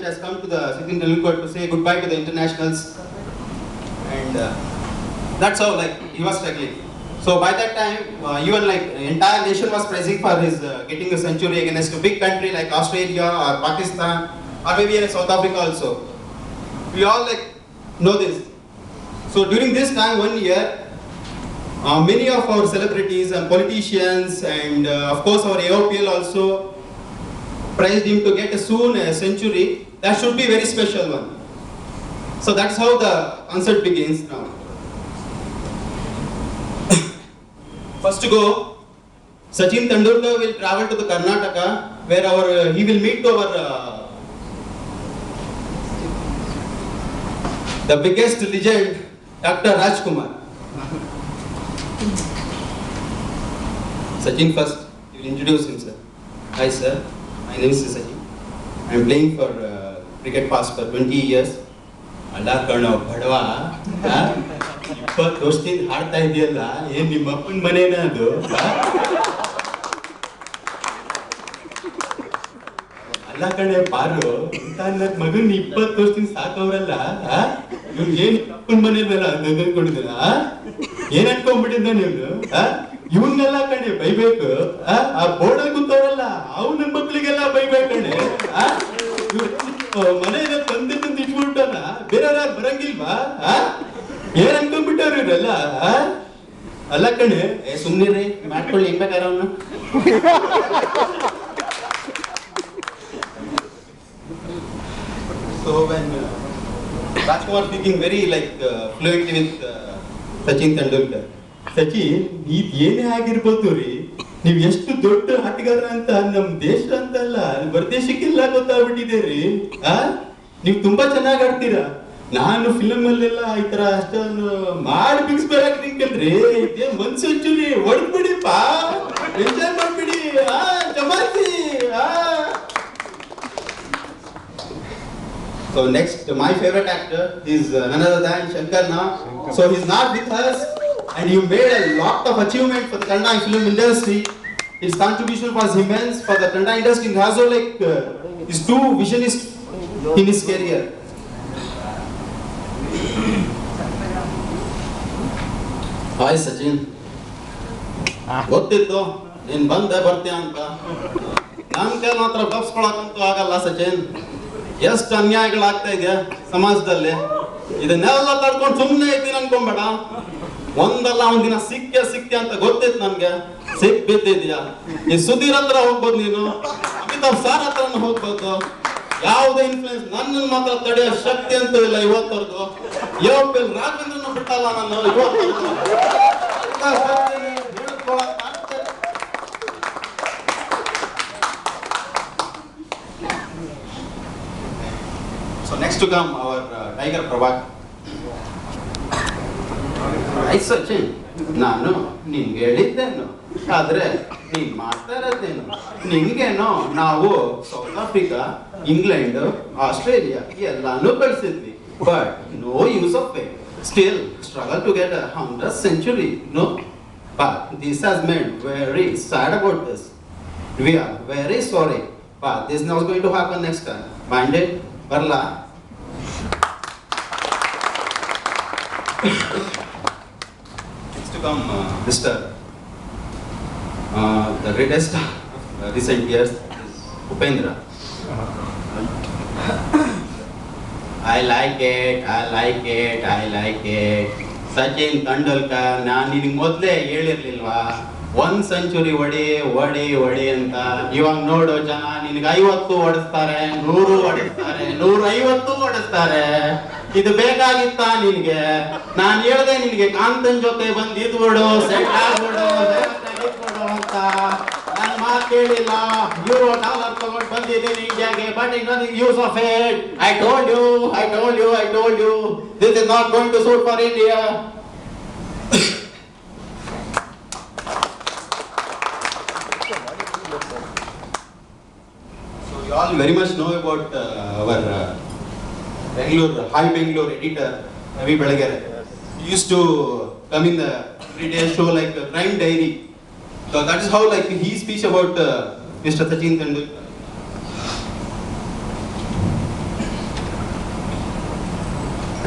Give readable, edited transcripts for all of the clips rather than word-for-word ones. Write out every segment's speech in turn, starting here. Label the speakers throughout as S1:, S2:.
S1: has come to the Sachin Tendulkar to say goodbye to the internationals, and that's how he was struggling. So by that time, even entire nation was pressing for his getting a century against a big country like Australia or Pakistan or maybe in South Africa also. We all know this. So during this time, 1 year, many of our celebrities and politicians and of course our AOPL also praised him to get soon a century. That should be a very special one. So that's how the concert begins now. First to go, Sachin Tendulkar will travel to the Karnataka where he will meet our the biggest legend, Dr. Rajkumar. Sachin first, he will introduce himself. Hi sir, my name is Sachin. I am playing for cricket past for 20 years. ಅಲ್ಲ ಕಣೋ ಬಡವ 20 ವರ್ಷದಿಂದ ಹಾಡ್ತಾ ಇದೆಯಲ್ಲ, ಏನ್ ನಿಮ್ಮ ಅಪ್ಪನ ಮನೇನ ಅದು? ಅಲ್ಲ ಕಣೆ ಪಾರು, ನನ್ನ ಮಗನ್ 20 ವರ್ಷದಿಂದ ಸಾಕವ್ರಲ್ಲ, ಇವ್ರು ಏನ್ ಅಪ್ಪನ ಮನೇನಲ್ಲ ಅಂದ್ಕೊಂಡಿದ್ದೀರ? ಏನ್ ಅನ್ಕೊಂಡ್ಬಿಟ್ಟಿದ್ದ ನೀವು? ಇವನ್ನೆಲ್ಲ ಕಣೆ ಬೈಬೇಕು, ಆ ಬೋರ್ಡಲ್ಲಿ ಕೂತವ್ರಲ್ಲ ಅವ್ನ ಮಕ್ಳಿಗೆಲ್ಲ ಬೈಬೇಕು ಕಣೆ. ಮನೆಯಿಂದ ತಂದಿಟ್ಟು ಇಟ್ಬಿಟ್ಟನ ಬೇರೆ ಬರಂಗಿಲ್ವಾ? ಏನ್ ಅನ್ಕೊಂಡ್ಬಿಟ್ಟವ್ರು ಇವ್ರೆಲ್ಲ? ಅಲ್ಲ ಕಣೆ, ಸುಮ್ನಿರಿ ಮಾಡ್ಕೊಳ್ಳಿ ಹೆಂಗ್ ಬೇಕಾರ ಅವನು. So when Rajkumar speaking very fluently with Sachin Tendulkar. Sachin, ನೀವ್ ಏನೇ ಆಗಿರ್ಬೋದು ರೀ, ನೀವ್ ಎಷ್ಟು ದೊಡ್ಡ ಆಟಗಾರ ಅಂತ ನಮ್ ದೇಶ ಅಂತಲ್ಲ ಹೊರದೇಶಕ್ಕೆಲ್ಲ ಗೊತ್ತಾಗ್ಬಿಟ್ಟಿದ್ದೀರಿ. ನೀವ್ ತುಂಬಾ ಚೆನ್ನಾಗ್ ಆಡ್ತೀರಾ. ನಾನು ಫಿಲಮ್ ಅಲ್ಲೆಲ್ಲ ಈ ತರ ಅಷ್ಟೊಂದು ಮಾಡಿ ಬಿಕ್ಸ್ ಬರಕ್ ನಿಂಕಲ್ರಿ, ಇದೇ ಮನ್ಸೊಂಚೂರಿ ಹೊಡ್ಬಿಡಿಪ್ಪ, ಎಂಜಾಯ್ ಮಾಡ್ಬಿಡಿ, ಜಮಾಯಿಸಿ. So next, my favorite actor is none other than Shankar Nag. So he's not with us, and he made a lot of achievement for the Kannada film industry. His contribution was immense for the Kannada industry. He also is too visionist in his career. Hi Sachin. ಗೊತ್ತಿತ್ತು ನೀನ್ ಬಂದೆ ಬರ್ತೀಯ ಅಂತ. ನನ್ ಕೈ ಮಾತ್ರ ಬಗ್ಸ್ಕೊಳಕಂತೂ ಆಗಲ್ಲ ಸಚಿನ್. ಎಷ್ಟು ಅನ್ಯಾಯಗಳಾಗ್ತಾ ಇದೆಯಾ ಸಮಾಜದಲ್ಲಿ, ಇದನ್ನೆಲ್ಲ ತಡ್ಕೊಂಡು ಸುಮ್ಮನೆ ಇದ್ದೀನಿ ಅನ್ಕೊಂಬೇಡ. ಒಂದಲ್ಲ ಒಂದಿನ ಸಿಕ್ತೆ ಅಂತ ಗೊತ್ತಿತ್ತು ನನ್ಗೆ, ಸಿಕ್ ಬಿದ್ದಿದ್ಯಾ. ಈ ಸುಧೀರ್ ಹತ್ರ ಹೋಗ್ಬೋದು, ನೀನು ಅಮಿತಾಬ್ ಸಾರ್ ಹತ್ರ ಹೋಗ್ಬೋದು. ಯಾವುದೇ ಇನ್ಫ್ಲೂಯೆನ್ಸ್ ನನ್ನ ಮಾತ್ರ ತಡೆಯೋ ಶಕ್ತಿ ಅಂತೂ ಇಲ್ಲ ಇವತ್ತವರೆಗೂ. ಯೋಪಿಲ್ ರಾಘವೇಂದ್ರನ ಬಿಟ್ಟಲ್ಲ ನಾನು ಇವತ್ತು. So next to come our Tiger Prabhakar. Hi Sachin, ನಾನು ನಿನ್ಗೆ ಹೇಳಿದ್ದೇನು, ಆದ್ರೆ ನೀನ್ ಮಾಡ್ತಾ ಇರೋದೇನು? ನಿನ್ಗೇನೋ ನಾವು ಸೌತ್ ಆಫ್ರಿಕಾ, ಇಂಗ್ಲೆಂಡ್, ಆಸ್ಟ್ರೇಲಿಯಾ ಎಲ್ಲಾನು ಕಳಿಸಿದ್ವಿ, but no use of it. Still struggle to get 100th century, no? But this has made very sad about this. We are very sorry, but this is not going to happen next time. Mind it? Barla. Next to come Mr. The greatest recent years is Upendra. I like it. Sachin Tendulkar, ನಾನು ನಿನಗೆ ಮೊದಲೇ ಹೇಳಿರ್ಲಿಲ್ವಾ 1 century ಹೊಡಿ ಅಂತ. ಇವಾಗ ನೋಡು ಜನ ನಿನಗೆ 50 ಹೊಡಿಸ್ತಾರೆ, 100 ಹೊಡಿಸ್ತಾರೆ, 150 ಹೊಡಿಸ್ತಾರೆ. ಇದು ಬೇಕಾಗಿತ್ತ ನಿನ್ಗೆ? ನಾನು ಹೇಳ್ದೆ ನಿನ್ಗೆ ಕಾಂತನ್ ಜೊತೆ ಬಂದು ಇದ್ಬಿಡು, ಸೆಟ್ ಆಗ್ಬಿಡು ಅಂತ. ನನ್ನ ಮಾತು ಕೇಳಿಲ್ಲ, ಯೂರೋ ಡಾಲರ್ ತಗೊಂಡು ಬಂದಿದ್ದೀನಿ ಇಂಡಿಯಾಗೆ, but nothing use of it. I told you this is not going to suit for India. So you all very much know about our Bangalore editor, Ravi Belagere. He used to come in the everyday show like a crime diary. So that is how he speaks about Mr. Sachin Tendulkar.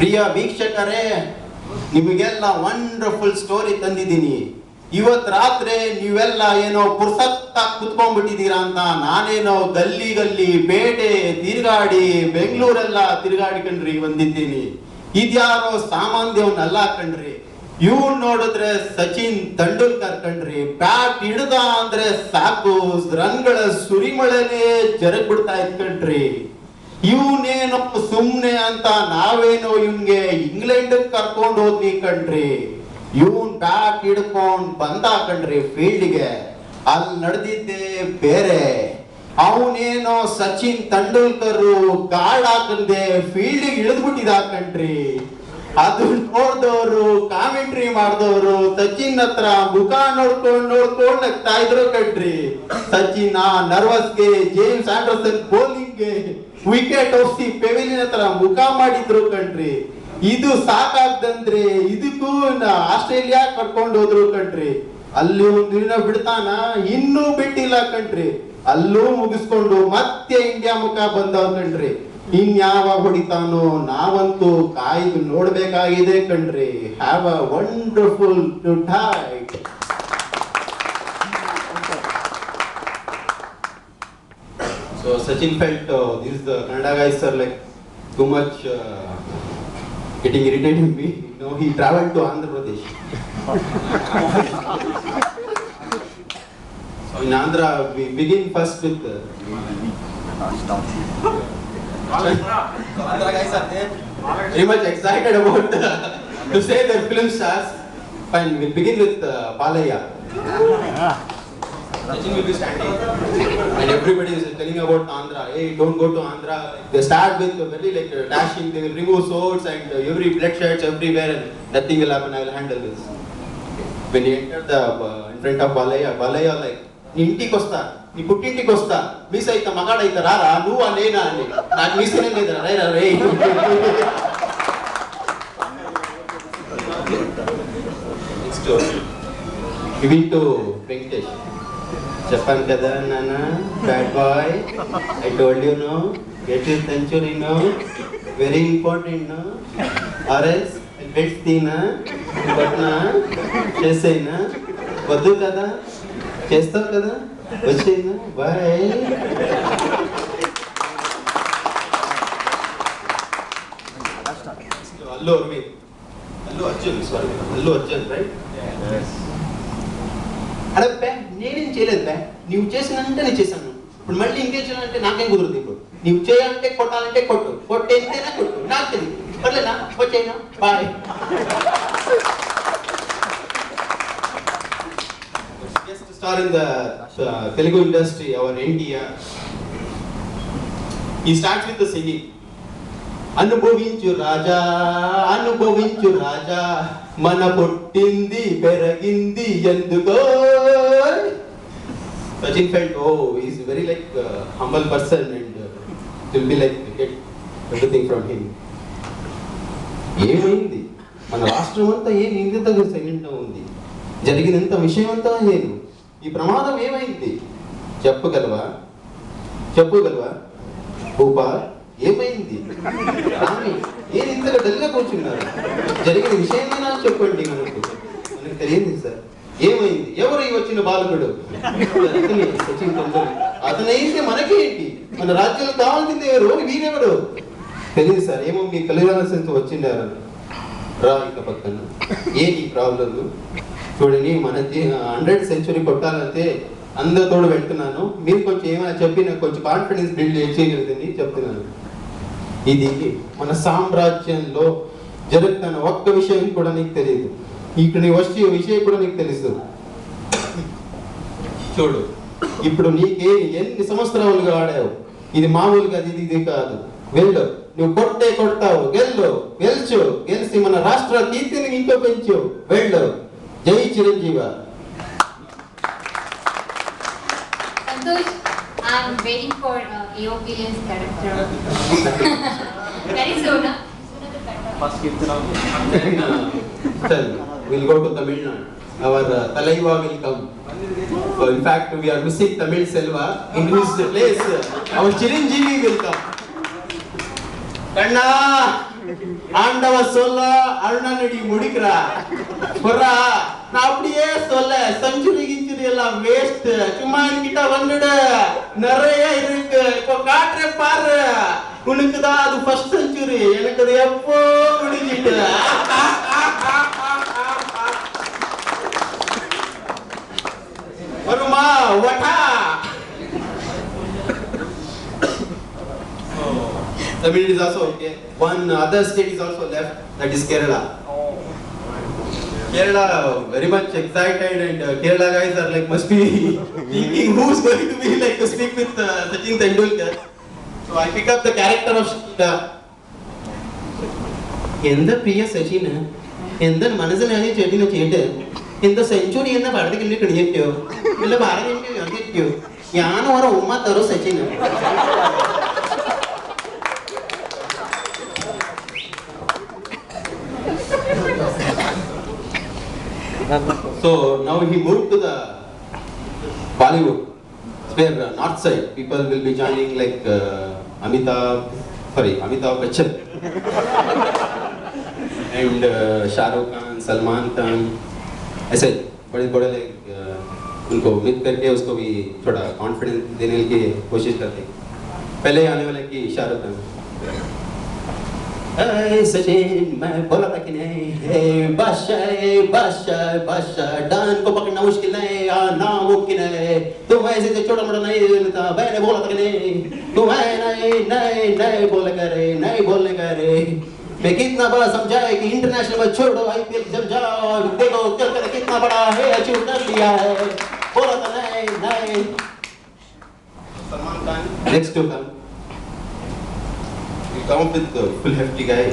S1: ಪ್ರಿಯ ವೀಕ್ಷಕರೇ, ನಿಮಗೆಲ್ಲ wonderful story ತಂದಿದ್ದೀನಿ. ಇವತ್ ರಾತ್ರಿ ನೀವೆಲ್ಲ ಏನೋ ಪುರ್ಸತ್ತಾಗಿ ಕುತ್ಕೊಂಡ್ಬಿಟ್ಟಿದ್ದೀರಾ ಅಂತ ನಾನೇನೋ ಗಲ್ಲಿ ಗಲ್ಲಿ ಪೇಟೆ ತಿರುಗಾಡಿ ಬೆಂಗಳೂರೆಲ್ಲ ತಿರುಗಾಡಿಕೊಂಡ್ರಿ ಬಂದಿದ್ದೀನಿ. ಇದ್ಯಾರೋ ಸಾಮಾನ್ಯವನ್ನಲ್ಲ ಕಣ್ರಿ. ಇವ್ನ್ ನೋಡಿದ್ರೆ ಸಚಿನ್ ತೆಂಡೂಲ್ಕರ್ ಕಣ್ರಿ. ಬ್ಯಾಟ್ ಹಿಡ್ದ ಅಂದ್ರೆ ಸಾಕು, ರನ್ಗಳ ಸುರಿಮಳೆನೆ ಜರಗ್ ಬಿಡ್ತಾ ಇದ್ಕಂಡ್ರಿ. ಇವನೇನೋ ಸುಮ್ನೆ ಅಂತ ನಾವೇನೋ ಇವ್ನ್ಗೆ ಇಂಗ್ಲೆಂಡ್ ಕರ್ಕೊಂಡು ಹೋದ್ವಿ ಕಣ್ರಿ. ಇವನ್ ಬ್ಯಾಟ್ ಹಿಡ್ಕೊಂಡ್ ಬಂದ ಕಣ್ರಿ ಫೀಲ್ಡ್ಗೆ. ಅಲ್ಲಿ ನಡೆದಿದ್ದೆ ಬೇರೆ. ಅವನೇನೋ ಸಚಿನ್ ತೆಂಡೂಲ್ಕರ್ ಗಾರ್ಡ್ ಹಾಕಂದೆ ಫೀಲ್ಡಿಗೆ ಇಳಿದ್ಬಿಟ್ಟಿದ ಕಣ್ರಿ. ಅದು ನೋಡ್ದವ್ರು ಕಾಮೆಂಟ್ರಿ ಮಾಡಿದವರು ಸಚಿನ್ ಹತ್ರ ಮುಖ ನೋಡ್ಕೊಂಡು ನಗ್ತಾ ಇದ್ರು ಕಣ್ರಿ. ಸಚಿನ್ ನರ್ವಸ್ಗೆ, ಜೇಮ್ಸ್ ಆಂಡರ್ಸನ್ ಬೌಲಿಂಗ್ಗೆ, ವಿಕೆಟ್ ಒಪ್ಸಿ ಪೆವಿಲಿಯನ್ ಹತ್ರ ಮುಖ ಮಾಡಿದ್ರು ಕಣ್ರಿ. ಇದು ಸಾಕಾಗ್ದಂದ್ರೆ ಇದಕ್ಕೂ ಆಸ್ಟ್ರೇಲಿಯಾ ಕರ್ಕೊಂಡು ಹೋದ್ರು ಕಣ್ರಿ. ಅಲ್ಲಿ ಒಂದು ದಿನ ಬಿಡ್ತಾನ, ಇನ್ನೂ ಬಿಟ್ಟಿಲ್ಲ ಕಣ್ರಿ. ಅಲ್ಲೂ ಮುಗಿಸ್ಕೊಂಡು ಮತ್ತೆ ಇಂಡಿಯಾ ಮುಖ ಬಂದವ್ ಕಣ್ರಿ. ಇನ್ಯಾವ ಹೊಡಿತಾನೋ ನಾವಂತೂ ಕಾಯ್ದು ನೋಡ್ಬೇಕಾಗಿದೆ ಕಣ್ರಿ. ಹ್ಯಾವ್ ಅ ವಂಡರ್ಫುಲ್ ಟು ಟೈಟ್. So Sachin felt these Kannada guys are like too much getting irritated with me. You know, he traveled to Andhra Pradesh. So in Andhra, we begin first with Andhra guys are there, very much excited about to say their film stars. Fine, we'll begin with Palaya. Sachin will be standing and everybody is telling about Andhra. Hey, don't go to Andhra. They start with very like dashing. They will remove swords and every blood sheds everywhere and nothing will happen. I will handle this. When he entered the in front of Balaya like, "Ni intiకి వస్తా, నీ పుట్టింటికి వస్తా, miss అయితే మగాడైతే రారా, నువ్వు నేనా అని, నాకు మిస్ అనేది లేదురా, రైరా రే." Next giving to Venkatesh. Japan kada nana, bad boy. I told you no, get your century no, very important no. RS, best thing na, but na, chesena, vadu kada, chesta kada, vachena, bye. Allu Arjun, right? Yes. అరే బే, నేనేం చేయలేదు బే, నువ్వు చేసినంటే నేను చేశాను. ఇప్పుడు మళ్ళీ ఇంకేం చేయాలంటే నాకేం కుదరదు. ఇప్పుడు నువ్వు చేయాలంటే కొట్టాలంటే కొట్టు, కొట్టేంతేనా కొట్టు, నాకు తెలియదు. పర్లేనా, వచ్చేనా, bye. Guest star in the Telugu industry, our NTR. He starts with the singing. అనుభవించు రాజా, అనుభవించు రాజా, మన పుట్టింది పెరిగింది ఎందుకో. Sachin felt, oh, he's very like humble person and will be like get everything from him. ఏమైంది మన రాష్ట్రం అంతా ఏం ఇంత సైలెంట్ ఉంది, జరిగినంత విషయం అంతా నేను, ఈ ప్రమాదం ఏమైంది చెప్పగలవా, చెప్పగలవా భూపాల్, ఏమైంది ఏది ఇంతగా డల్గా కూర్చున్నారు, జరిగిన విషయమైనా చెప్పండి, మనకు తెలియదు సార్, ఏమైంది, ఎవరు ఈ వచ్చిన బాలకుడు, సచిన్ తెండూల్కర్, అతనైతే మనకేంటి, మన రాజ్యాలు కావాల్సింది ఎవరు, వీరెవరు తెలియదు సార్, ఏమో మీ కలిగాల్సింది వచ్చిండారు, రా ఇక పక్కన ఏ ఈ ప్రాబ్లం చూడండి, మన 100th సెంచరీ కొట్టాలంటే అందరితో వెళ్తున్నాను, మీరు కొంచెం ఏమైనా చెప్పి నాకు కొంచెం కాన్ఫిడెన్స్ బిల్డ్ చేయగలుగుతుంది చెప్తున్నాను. ఇది మన సామ్రాజ్యంలో జరుగుతున్న ఒక్క విషయం కూడా నీకు తెలియదు, ఇక్కడ నీ వచ్చే విషయం కూడా నీకు తెలుసు. చూడు, ఇప్పుడు నీకే ఎన్ని సంవత్సరాలుగా ఆడావు, ఇది మామూలుగా ఇది కాదు, వెళ్ళు, నువ్వు కొడతావు, గెలిచు, గెలిచి మన రాష్ట్ర కీర్తిని ఇంకో పెంచు, వెళ్ళు, జై Chiranjeeva.
S2: Santosh, I'm waiting for AOP's character. Very soon.
S1: First we'll go to Tamil Nadu. Our Talaiva will come. So in fact, we are missing Tamil Selva. In his place, our Chiranjeevi will come. Kanna! ஆண்டவ சொல்ல அருணாநடி முடிக்கிறா புறா நான் அப்படியே சொல்ல century கிஞ்சுரி எல்லாம் waste சும்மா என்கிட்ட வந்துடு நிறைய இருக்கு இப்போ காட்டுறேன் பாரு உனக்கு தான் அது ஃபர்ஸ்ட் செஞ்சுரி எனக்கு அது எப்போ முடிஞ்சிட்டு வருமா வட்டா Tamil is also okay. One other state is also left, that is Kerala. Kerala very much excited and Kerala guys are like must be thinking who's going to be like to speak with Sachin Tendulkar. So I pick up the character of Shakira. Endha priya Sachin endha manasilani chettina chete endha century enna padadikille kidiyetto illa bharadinte yadittu yana vara umma taro Sachin. So now he moved to the Bollywood, where north side people will be joining like Amitabh Bachchan and Shah Rukh Khan, Salman Khan, ऐसे बड़े like उनको मिल करके उसको भी थोड़ा confidence देने की कोशिश करते हैं. पहले आने वाले की शाहरुख खान. सचिन मैं बोला था कि नहीं बादशाह डान को पकड़ना मुश्किल नहीं नामुमकिन है तुम ऐसे से छोटा मोटा नहीं था मैंने बोला था कि नहीं तुम नहीं बोलने करे मैं कितना बड़ा समझाए कि इंटरनेशनल में छोड़ो आईपीएल जब जाओ देखो चल कर कितना बड़ा है अचीव कर लिया है बोला था नहीं Salman Khan next to come. Come up with the full hefty guy.